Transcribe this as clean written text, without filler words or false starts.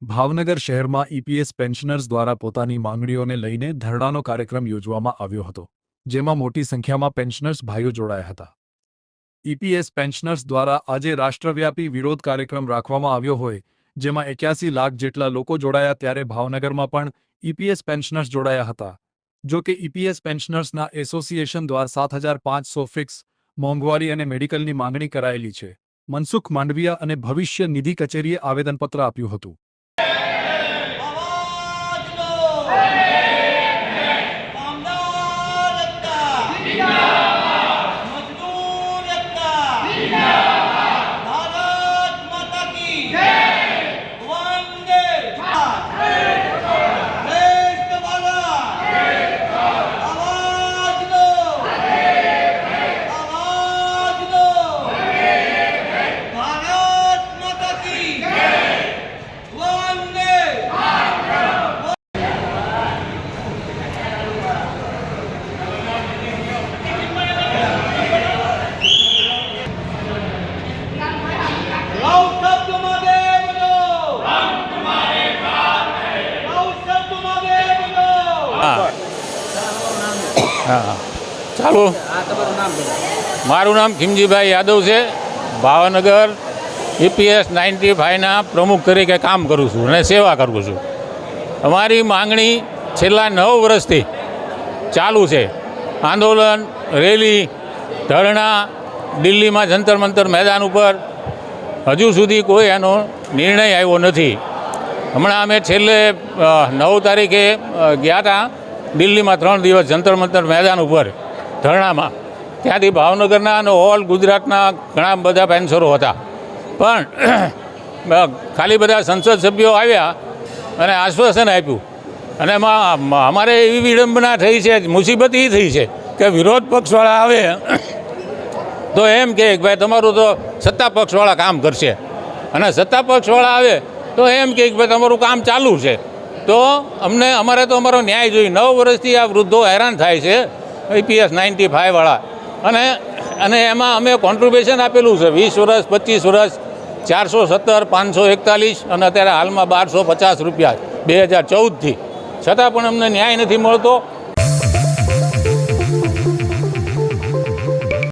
ભાવનગર શહેરમાં EPS pensioners દ્વારા પોતાની માંગણીઓને લઈને ધરણાનો કાર્યક્રમ યોજવામાં આવ્યો હતો, જેમાં મોટી સંખ્યામાં પેન્શનર્સ ભાઈઓ જોડાયા હતા। ઈપીએસ પેન્શનર્સ દ્વારા આજે રાષ્ટ્રવ્યાપી વિરોધ કાર્યક્રમ રાખવામાં આવ્યો હોય, જેમાં 81 લાખ જેટલા લોકો જોડાયા ત્યારે ભાવનગરમાં પણ ઈપીએસ પેન્શનર્સ જોડાયા હતા। જો કે ઈપીએસ પેન્શનર્સના એસોસિએશન દ્વારા 7,500 ફિક્સ મોંઘવારી અને મેડિકલની માંગણી કરાયેલી છે। મનસુખ માંડવિયા અને ભવિષ્ય નિધિ કચેરીએ આવેદનપત્ર આપ્યું હતું। हाँ चालू मारू नाम खिमजीभाई यादव से भावनगर ईपीएस 95 प्रमुख तरीके काम करूँ छूँ અને સેવા કરું છું। અમારી માંગણી છેલ્લા 9 વર્ષથી ચાલુ છે। આંદોલન, રેલી, ધરણા, દિલ્હીમાં જંતર મંતર મેદાન ઉપર હજુ સુધી કોઈ એનો નિર્ણય આવ્યો નથી। હમણાં અમે છેલ્લે 9 તારીખે ગયા હતા દિલ્હીમાં 3 દિવસ જંતર મંતર મેદાન ઉપર ધરણામાં। ત્યાંથી ભાવનગરના અને ઓલ ગુજરાતના ઘણા બધા પેન્શનરો હતા, પણ ખાલી બધા સંસદ સભ્યો આવ્યા અને આશ્વાસન આપ્યું, અને એમાં અમારે એવી વિડંબના થઈ છે, મુસીબત એ થઈ છે કે વિરોધ પક્ષવાળા આવે તો એમ કે ભાઈ તમારું તો સત્તા પક્ષવાળા કામ કરશે, અને સત્તા પક્ષવાળા આવે તો એમ કે ભાઈ તમારું કામ ચાલુ છે। તો અમારે તો અમારો ન્યાય જોઈએ। 9 વર્ષથી આ વૃદ્ધો હેરાન થાય છે ઈપીએસ 95 વાળા, અને એમાં અમે કોન્ટ્રીબ્યુશન આપેલું છે 20 વર્ષ, 25 વર્ષ, 417, 541 અને અત્યારે હાલમાં 1250 રૂપિયા 2014થી, છતાં પણ અમને ન્યાય નથી મળતો।